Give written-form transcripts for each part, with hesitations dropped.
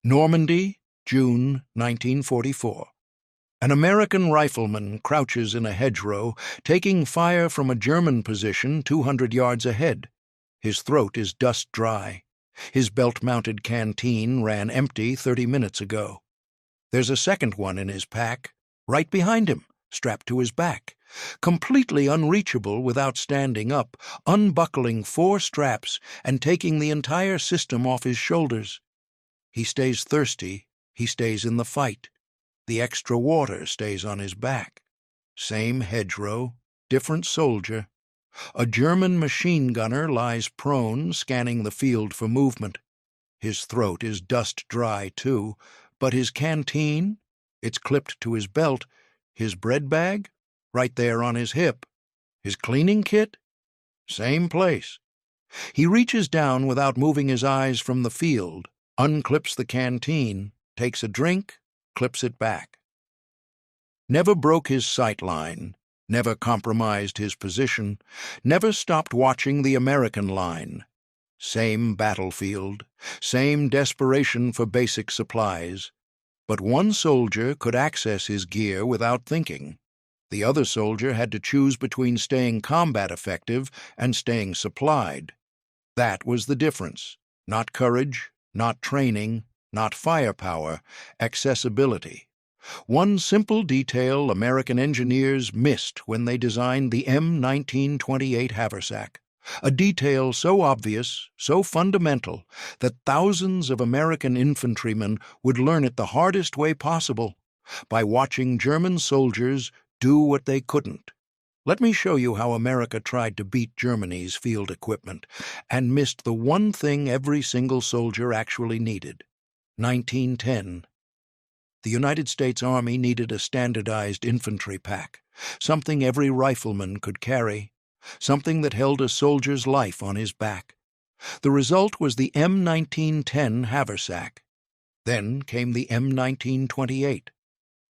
Normandy, June 1944. An American rifleman crouches in a hedgerow, taking fire from a German position 200 yards ahead. His throat is dust dry. His belt-mounted canteen ran empty 30 minutes ago. There's a second one in his pack, right behind him, strapped to his back, completely unreachable without standing up, unbuckling 4 straps and taking the entire system off his shoulders. He stays thirsty, he stays in the fight. The extra water stays on his back. Same hedgerow, different soldier. A German machine gunner lies prone, scanning the field for movement. His throat is dust dry, too, but his canteen, it's clipped to his belt, his bread bag, right there on his hip. His cleaning kit, same place. He reaches down without moving his eyes from the field, unclips the canteen, takes a drink, clips it back. Never broke his sight line, never compromised his position, never stopped watching the American line. Same battlefield, same desperation for basic supplies. But one soldier could access his gear without thinking. The other soldier had to choose between staying combat effective and staying supplied. That was the difference. Not courage, not training, not firepower, accessibility. One simple detail American engineers missed when they designed the M-1928 Haversack. A detail so obvious, so fundamental, that thousands of American infantrymen would learn it the hardest way possible, by watching German soldiers do what they couldn't. Let me show you how America tried to beat Germany's field equipment and missed the one thing every single soldier actually needed. 1910. The United States Army needed a standardized infantry pack, something every rifleman could carry, something that held a soldier's life on his back. The result was the M-1910 Haversack. Then came the M-1928.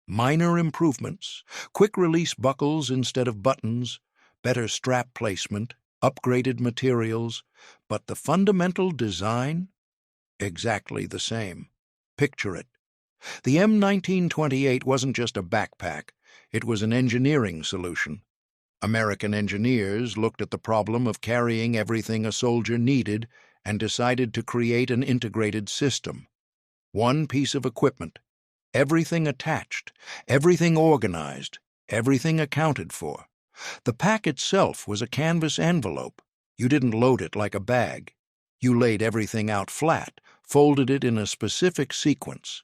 Minor improvements, quick-release buckles instead of buttons, better strap placement, upgraded materials, but the fundamental design? Exactly the same. Picture it. The M-1928 wasn't just a backpack, it was an engineering solution. American engineers looked at the problem of carrying everything a soldier needed and decided to create an integrated system. One piece of equipment, everything attached, everything organized, everything accounted for. The pack itself was a canvas envelope. You didn't load it like a bag. You laid everything out flat, folded it in a specific sequence.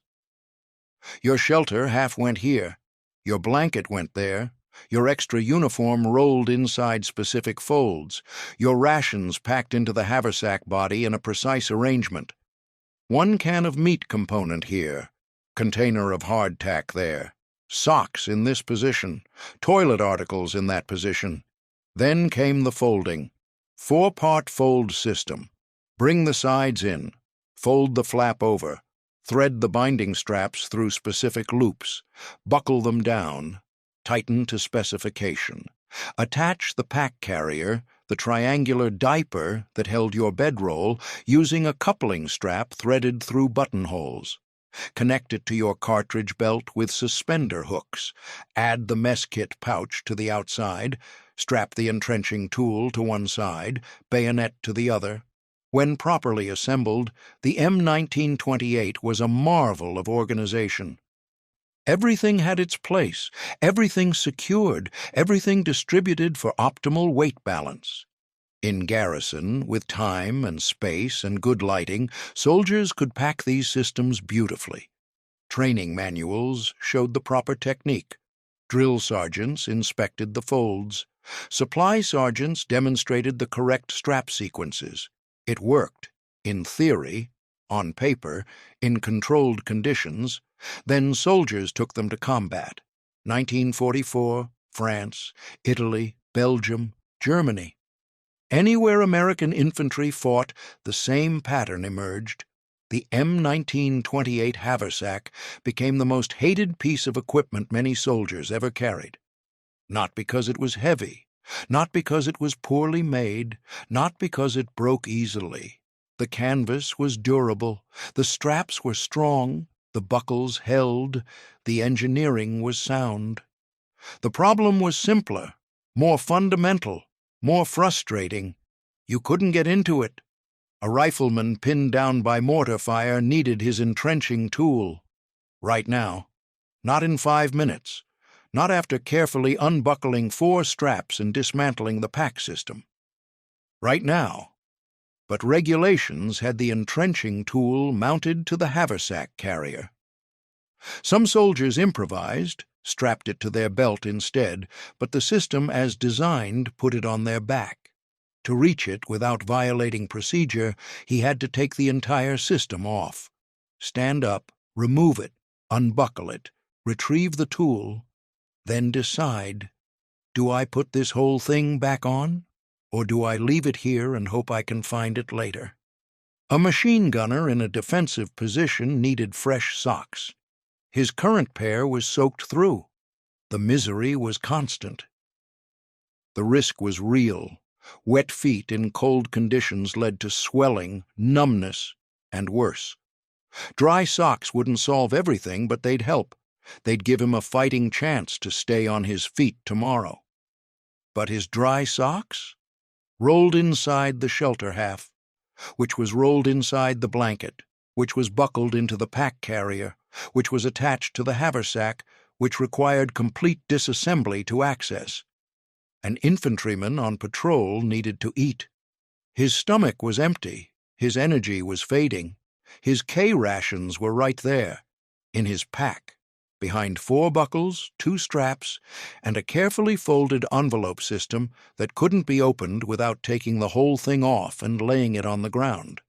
Your shelter half went here, your blanket went there, your extra uniform rolled inside specific folds, your rations packed into the haversack body in a precise arrangement. One can of meat component here, container of hardtack there, socks in this position, toilet articles in that position. Then came the folding. 4-part fold system. Bring the sides in, fold the flap over, thread the binding straps through specific loops, buckle them down, tighten to specification. Attach the pack carrier, the triangular diaper that held your bedroll, using a coupling strap threaded through buttonholes. Connect it to your cartridge belt with suspender hooks. Add the mess kit pouch to the outside. Strap the entrenching tool to one side, bayonet to the other. When properly assembled, the M-1928 was a marvel of organization. Everything had its place, everything secured, everything distributed for optimal weight balance. In garrison, with time and space and good lighting, soldiers could pack these systems beautifully. Training manuals showed the proper technique. Drill sergeants inspected the folds. Supply sergeants demonstrated the correct strap sequences. It worked, in theory, on paper, in controlled conditions. Then soldiers took them to combat. 1944, France, Italy, Belgium, Germany. Anywhere American infantry fought, the same pattern emerged. The M-1928 Haversack became the most hated piece of equipment many soldiers ever carried. Not because it was heavy, not because it was poorly made, not because it broke easily, The canvas was durable, the straps were strong, the buckles held, the engineering was sound. The problem was simpler, more fundamental, more frustrating. You couldn't get into it. A rifleman pinned down by mortar fire needed his entrenching tool. Right now. Not in 5 minutes. Not after carefully unbuckling 4 straps and dismantling the pack system. Right now. But regulations had the entrenching tool mounted to the haversack carrier. Some soldiers improvised, strapped it to their belt instead, but the system as designed put it on their back. To reach it without violating procedure, he had to take the entire system off. Stand up, remove it, unbuckle it, retrieve the tool, then decide, do I put this whole thing back on? Or do I leave it here and hope I can find it later? A machine gunner in a defensive position needed fresh socks. His current pair was soaked through. The misery was constant. The risk was real. Wet feet in cold conditions led to swelling, numbness, and worse. Dry socks wouldn't solve everything, but they'd help. They'd give him a fighting chance to stay on his feet tomorrow. But his dry socks? Rolled inside the shelter half, which was rolled inside the blanket, which was buckled into the pack carrier, which was attached to the haversack, which required complete disassembly to access. An infantryman on patrol needed to eat. His stomach was empty, his energy was fading. His K-rations were right there, in his pack, behind 4 buckles, 2 straps, and a carefully folded envelope system that couldn't be opened without taking the whole thing off and laying it on the ground.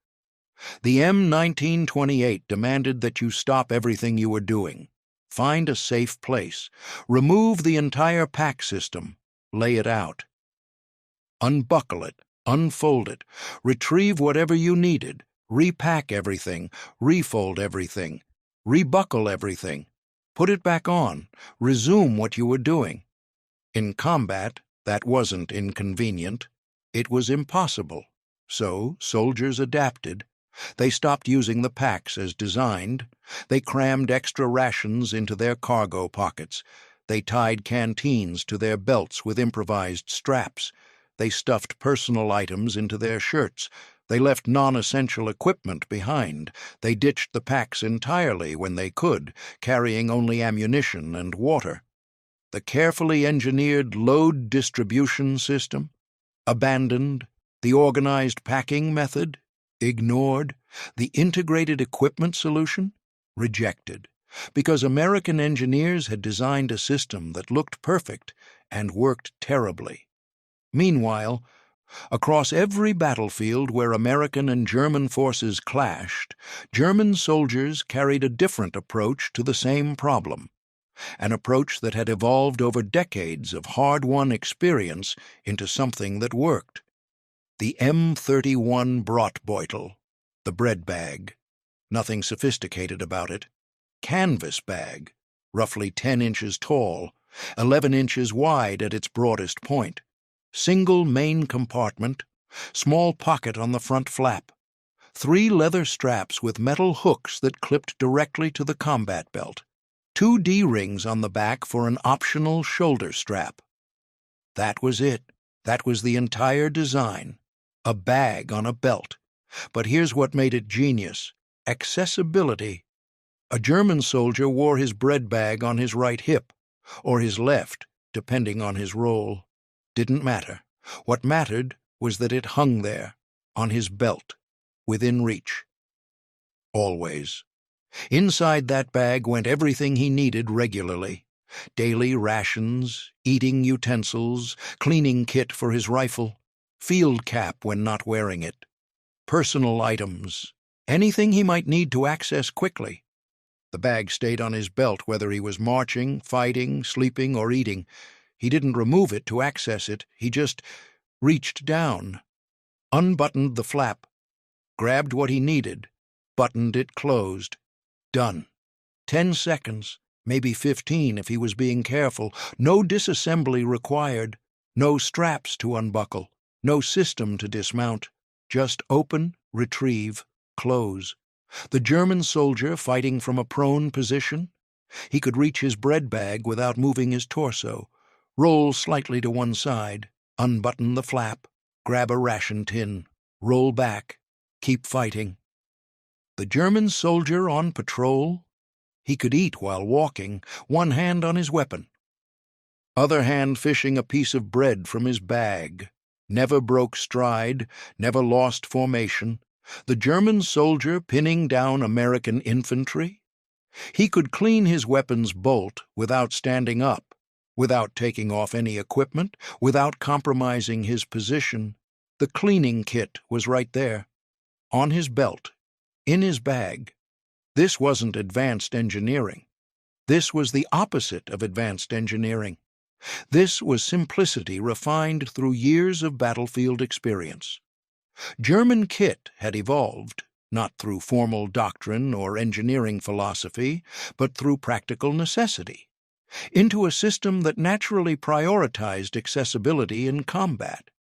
The M-1928 demanded that you stop everything you were doing, find a safe place, remove the entire pack system, lay it out. Unbuckle it, unfold it, retrieve whatever you needed, repack everything, refold everything, rebuckle everything, put it back on, resume what you were doing. In combat, that wasn't inconvenient. It was impossible. So soldiers adapted. They stopped using the packs as designed. They crammed extra rations into their cargo pockets. They tied canteens to their belts with improvised straps. They stuffed personal items into their shirts. They left non-essential equipment behind. They ditched the packs entirely when they could, carrying only ammunition and water. The carefully engineered load distribution system? Abandoned. The organized packing method? Ignored. The integrated equipment solution? Rejected. Because American engineers had designed a system that looked perfect and worked terribly. Meanwhile, across every battlefield where American and German forces clashed, German soldiers carried a different approach to the same problem, an approach that had evolved over decades of hard-won experience into something that worked. The M-31 Brotbeutel, the bread bag. Nothing sophisticated about it. Canvas bag, roughly 10 inches tall, 11 inches wide at its broadest point. Single main compartment, small pocket on the front flap, 3 leather straps with metal hooks that clipped directly to the combat belt, 2 D-rings on the back for an optional shoulder strap. That was it. That was the entire design. A bag on a belt. But here's what made it genius. Accessibility. A German soldier wore his bread bag on his right hip, or his left, depending on his role. Didn't matter. What mattered was that it hung there, on his belt, within reach. Always. Inside that bag went everything he needed regularly. Daily rations, eating utensils, cleaning kit for his rifle, field cap when not wearing it, personal items, anything he might need to access quickly. The bag stayed on his belt whether he was marching, fighting, sleeping, or eating. He didn't remove it to access it, he just reached down, unbuttoned the flap, grabbed what he needed, buttoned it closed. Done. 10 seconds, maybe 15 if he was being careful. No disassembly required, no straps to unbuckle, no system to dismount. Just open, retrieve, close. The German soldier fighting from a prone position, he could reach his bread bag without moving his torso, roll slightly to one side, unbutton the flap, grab a ration tin, roll back, keep fighting. The German soldier on patrol, he could eat while walking, one hand on his weapon, other hand fishing a piece of bread from his bag. Never broke stride, never lost formation. The German soldier pinning down American infantry. He could clean his weapon's bolt without standing up, without taking off any equipment, without compromising his position. The cleaning kit was right there, on his belt, in his bag. This wasn't advanced engineering. This was the opposite of advanced engineering. This was simplicity refined through years of battlefield experience. German kit had evolved, not through formal doctrine or engineering philosophy, but through practical necessity, into a system that naturally prioritized accessibility in combat.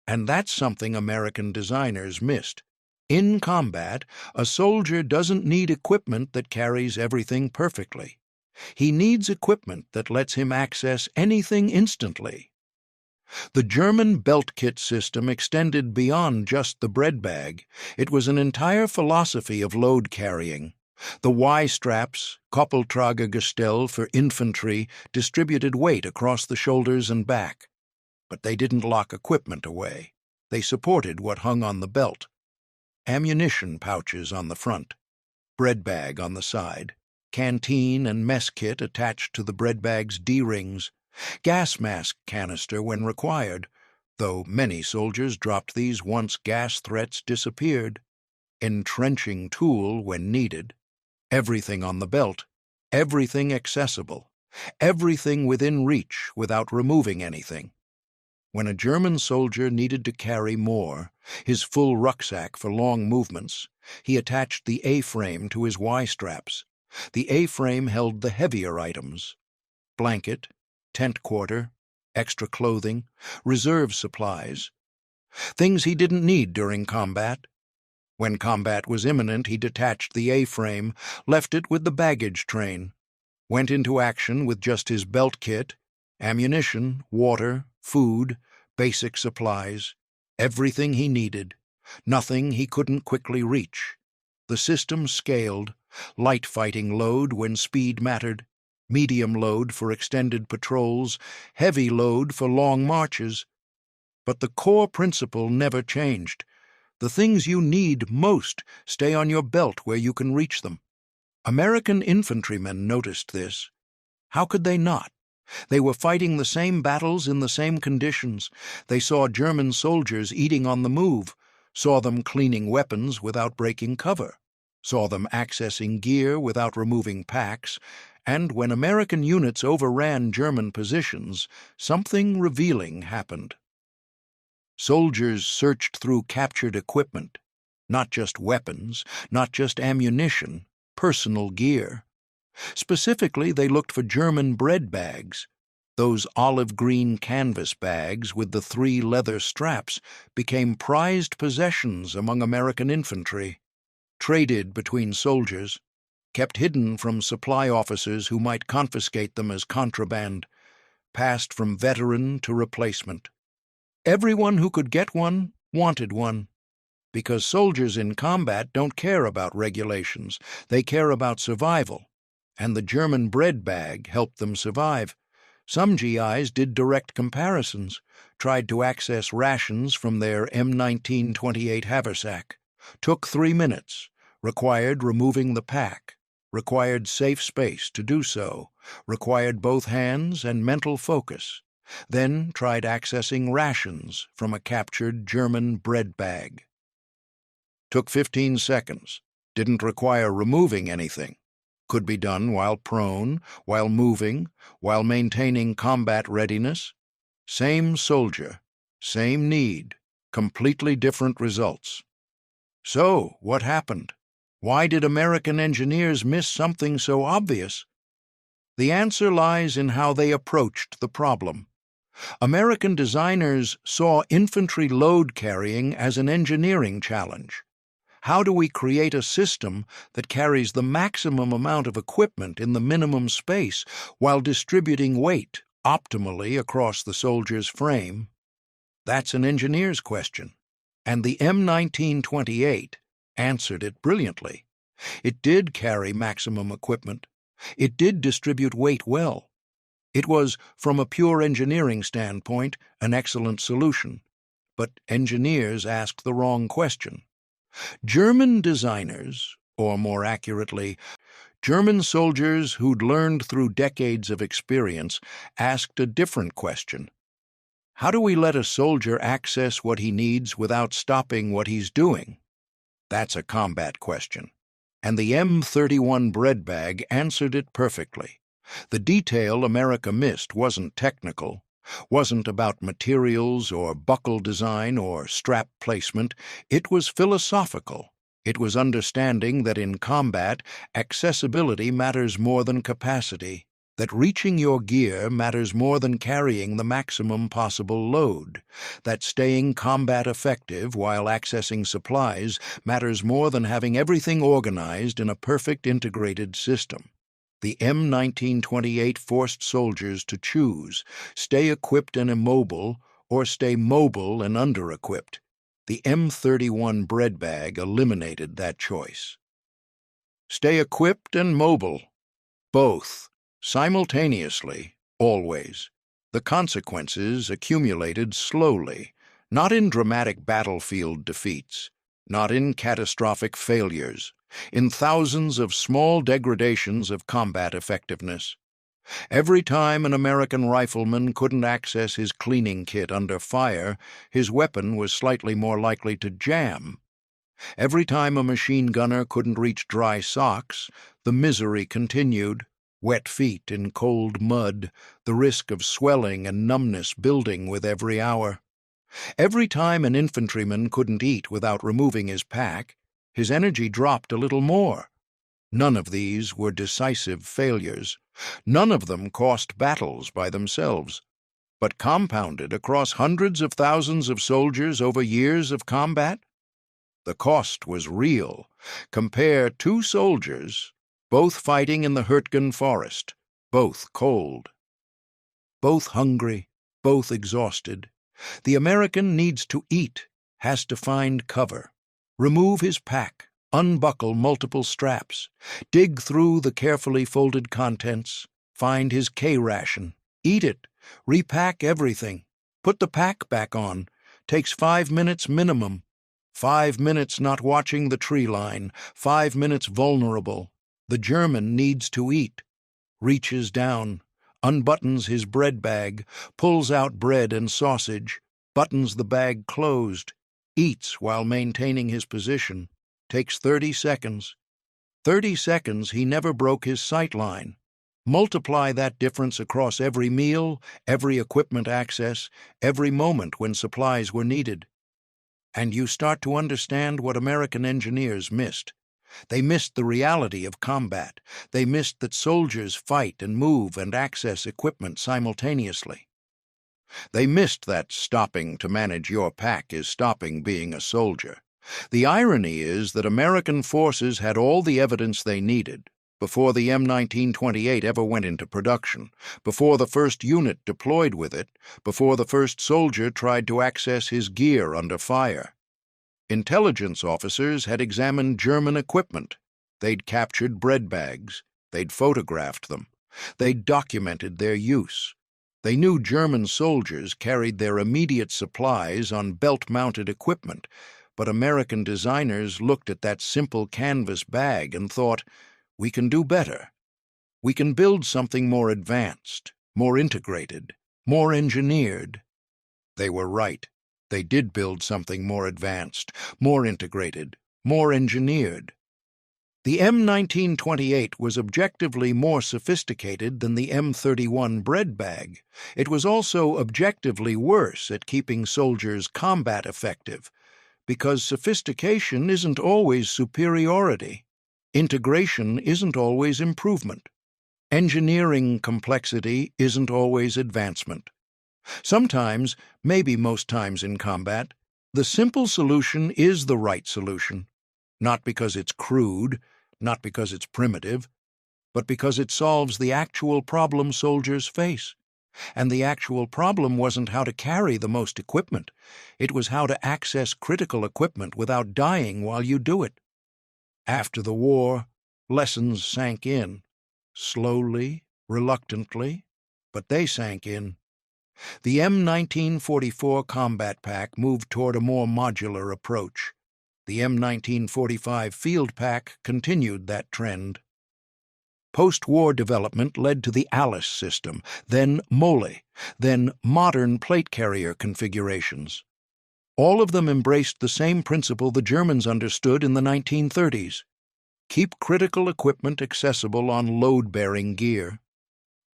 And that's something American designers missed. In combat, a soldier doesn't need equipment that carries everything perfectly. He needs equipment that lets him access anything instantly. The German belt kit system extended beyond just the bread bag. It was an entire philosophy of load carrying. The Y-straps, Koppeltragergestell for infantry, distributed weight across the shoulders and back. But they didn't lock equipment away. They supported what hung on the belt. Ammunition pouches on the front, bread bag on the side, canteen and mess kit attached to the bread bag's D-rings, gas mask canister when required, though many soldiers dropped these once gas threats disappeared, entrenching tool when needed, everything on the belt, everything accessible, everything within reach without removing anything. When a German soldier needed to carry more, his full rucksack for long movements, he attached the A-frame to his Y-straps. The A-frame held the heavier items: blanket, tent quarter, extra clothing, reserve supplies, things he didn't need during combat. When combat was imminent, he detached the A-frame, left it with the baggage train, went into action with just his belt kit, ammunition, water, food, basic supplies, everything he needed, nothing he couldn't quickly reach. The system scaled: light fighting load when speed mattered, medium load for extended patrols, heavy load for long marches. But the core principle never changed. The things you need most stay on your belt where you can reach them. American infantrymen noticed this. How could they not? They were fighting the same battles in the same conditions. They saw German soldiers eating on the move, saw them cleaning weapons without breaking cover, saw them accessing gear without removing packs, and when American units overran German positions, something revealing happened. Soldiers searched through captured equipment, not just weapons, not just ammunition, personal gear. Specifically, they looked for German bread bags. Those olive-green canvas bags with the 3 leather straps became prized possessions among American infantry, traded between soldiers, kept hidden from supply officers who might confiscate them as contraband, passed from veteran to replacement. Everyone who could get one wanted one, because soldiers in combat don't care about regulations, they care about survival. And the German bread bag helped them survive. Some GIs did direct comparisons, tried to access rations from their M-1928 Haversack. Took 3 minutes, required removing the pack, required safe space to do so, required both hands and mental focus. Then tried accessing rations from a captured German bread bag. Took 15 seconds, didn't require removing anything. Could be done while prone, while moving, while maintaining combat readiness. Same soldier, same need, completely different results. So, what happened? Why did American engineers miss something so obvious? The answer lies in how they approached the problem. American designers saw infantry load carrying as an engineering challenge. How do we create a system that carries the maximum amount of equipment in the minimum space while distributing weight optimally across the soldier's frame? That's an engineer's question. And the M-1928 answered it brilliantly. It did carry maximum equipment. It did distribute weight well. It was, from a pure engineering standpoint, an excellent solution. But engineers asked the wrong question. German designers, or more accurately, German soldiers who'd learned through decades of experience, asked a different question. How do we let a soldier access what he needs without stopping what he's doing? That's a combat question. And the M-31 bread bag answered it perfectly. The detail America missed wasn't technical, wasn't about materials or buckle design or strap placement. It was philosophical. It was understanding that in combat, accessibility matters more than capacity, that reaching your gear matters more than carrying the maximum possible load, that staying combat effective while accessing supplies matters more than having everything organized in a perfect integrated system. The M-1928 forced soldiers to choose, stay equipped and immobile, or stay mobile and under-equipped. The M-31 bread bag eliminated that choice. Stay equipped and mobile. Both. Simultaneously, always. The consequences accumulated slowly, not in dramatic battlefield defeats, not in catastrophic failures, in thousands of small degradations of combat effectiveness. Every time an American rifleman couldn't access his cleaning kit under fire, his weapon was slightly more likely to jam. Every time a machine gunner couldn't reach dry socks, the misery continued. Wet feet in cold mud, the risk of swelling and numbness building with every hour. Every time an infantryman couldn't eat without removing his pack, his energy dropped a little more. None of these were decisive failures. None of them cost battles by themselves, but compounded across hundreds of thousands of soldiers over years of combat. The cost was real. Compare two soldiers, both fighting in the Hurtgen forest, both cold, both hungry, both exhausted. The American needs to eat, has to find cover, remove his pack, unbuckle multiple straps, dig through the carefully folded contents, find his K-ration, eat it, repack everything, put the pack back on. Takes 5 minutes minimum. 5 minutes not watching the tree line, 5 minutes vulnerable. The German needs to eat. Reaches down, unbuttons his bread bag, pulls out bread and sausage, buttons the bag closed, eats while maintaining his position. Takes 30 seconds. 30 seconds he never broke his sight line. Multiply that difference across every meal, every equipment access, every moment when supplies were needed. And you start to understand what American engineers missed. They missed the reality of combat. They missed that soldiers fight and move and access equipment simultaneously. They missed that stopping to manage your pack is stopping being a soldier. The irony is that American forces had all the evidence they needed before the M-1928 ever went into production, before the first unit deployed with it, before the first soldier tried to access his gear under fire. Intelligence officers had examined German equipment. They'd captured bread bags. They'd photographed them. They'd documented their use. They knew German soldiers carried their immediate supplies on belt-mounted equipment, but American designers looked at that simple canvas bag and thought, we can do better. We can build something more advanced, more integrated, more engineered. They were right. They did build something more advanced, more integrated, more engineered. The M-1928 was objectively more sophisticated than the M-31 bread bag. It was also objectively worse at keeping soldiers combat effective, because sophistication isn't always superiority. Integration isn't always improvement. Engineering complexity isn't always advancement. Sometimes, maybe most times in combat, the simple solution is the right solution, not because it's crude, not because it's primitive, but because it solves the actual problem soldiers face. And the actual problem wasn't how to carry the most equipment. It was how to access critical equipment without dying while you do it. After the war, lessons sank in. Slowly, reluctantly, but they sank in. The M-1944 combat pack moved toward a more modular approach. The M-1945 field pack continued that trend. Post-war development led to the Alice system, then Mole, then modern plate carrier configurations. All of them embraced the same principle the Germans understood in the 1930s. Keep critical equipment accessible on load-bearing gear.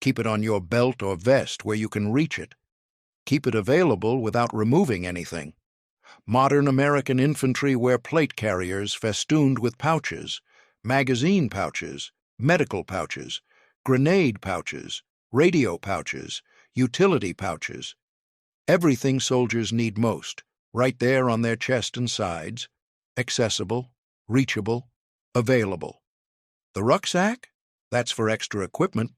Keep it on your belt or vest where you can reach it. Keep it available without removing anything. Modern American infantry wear plate carriers festooned with pouches, magazine pouches, medical pouches, grenade pouches, radio pouches, utility pouches. Everything soldiers need most, right there on their chest and sides, accessible, reachable, available. The rucksack? That's for extra equipment.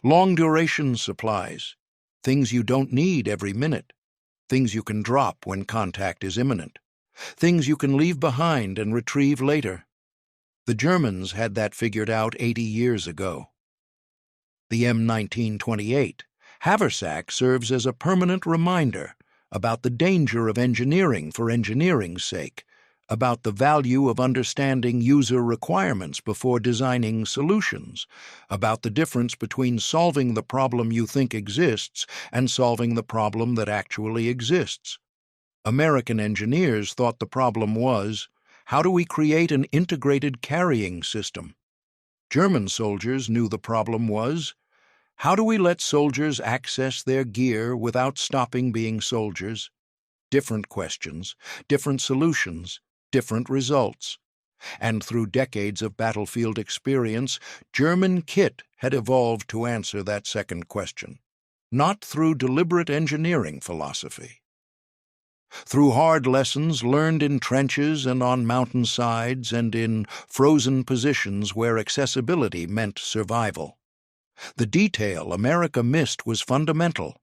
Long-duration supplies. Things you don't need every minute. Things you can drop when contact is imminent. Things you can leave behind and retrieve later. The Germans had that figured out 80 years ago. The M-1928 Haversack serves as a permanent reminder about the danger of engineering for engineering's sake, about the value of understanding user requirements before designing solutions, about the difference between solving the problem you think exists and solving the problem that actually exists. American engineers thought the problem was, how do we create an integrated carrying system? German soldiers knew the problem was, how do we let soldiers access their gear without stopping being soldiers? Different questions, different solutions, different results. And through decades of battlefield experience, German kit had evolved to answer that second question, not through deliberate engineering philosophy. Through hard lessons learned in trenches and on mountainsides and in frozen positions where accessibility meant survival. The detail America missed was fundamental: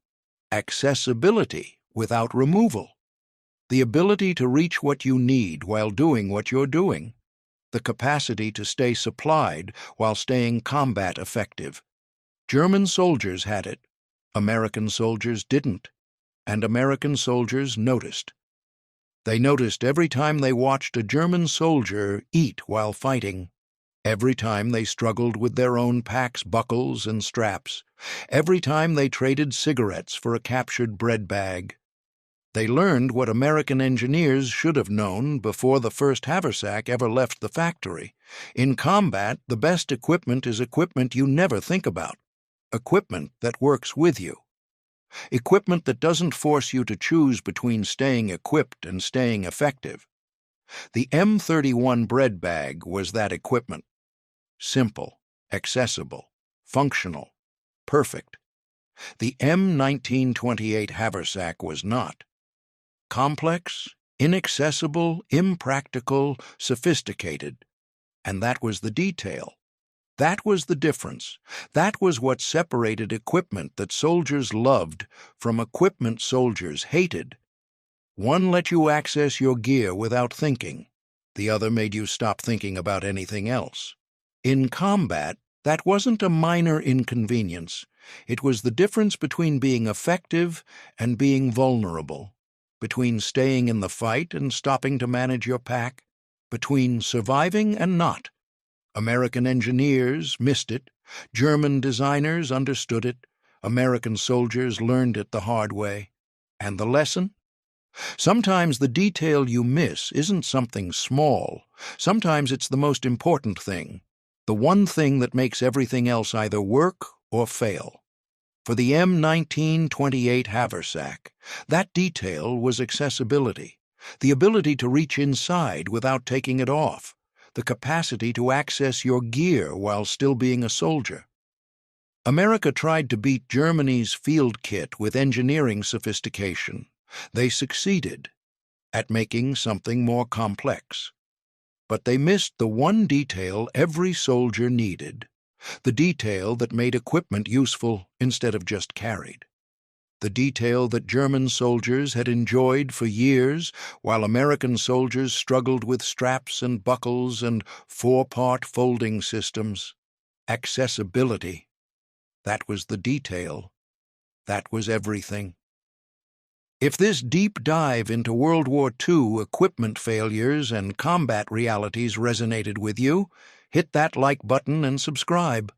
accessibility without removal. The ability to reach what you need while doing what you're doing. The capacity to stay supplied while staying combat effective. German soldiers had it. American soldiers didn't. And American soldiers noticed. They noticed every time they watched a German soldier eat while fighting, every time they struggled with their own pack's buckles and straps, every time they traded cigarettes for a captured bread bag. They learned what American engineers should have known before the first Haversack ever left the factory. In combat, the best equipment is equipment you never think about, equipment that works with you. Equipment that doesn't force you to choose between staying equipped and staying effective. The M-31 bread bag was that equipment. Simple, accessible, functional, perfect. The M-1928 Haversack was not. Complex, inaccessible, impractical, sophisticated. And that was the detail. That was the difference. That was what separated equipment that soldiers loved from equipment soldiers hated. One let you access your gear without thinking. The other made you stop thinking about anything else. In combat, that wasn't a minor inconvenience. It was the difference between being effective and being vulnerable, between staying in the fight and stopping to manage your pack, between surviving and not. American engineers missed it, German designers understood it, American soldiers learned it the hard way. And the lesson? Sometimes the detail you miss isn't something small. Sometimes it's the most important thing, the one thing that makes everything else either work or fail. For the M-1928 Haversack, that detail was accessibility, the ability to reach inside without taking it off, the capacity to access your gear while still being a soldier. America tried to beat Germany's field kit with engineering sophistication. They succeeded at making something more complex. But they missed the one detail every soldier needed, the detail that made equipment useful instead of just carried. The detail that German soldiers had enjoyed for years, while American soldiers struggled with straps and buckles and four-part folding systems. Accessibility. That was the detail. That was everything. If this deep dive into World War II equipment failures and combat realities resonated with you, hit that like button and subscribe.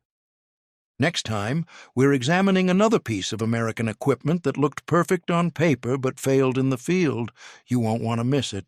Next time, we're examining another piece of American equipment that looked perfect on paper but failed in the field. You won't want to miss it.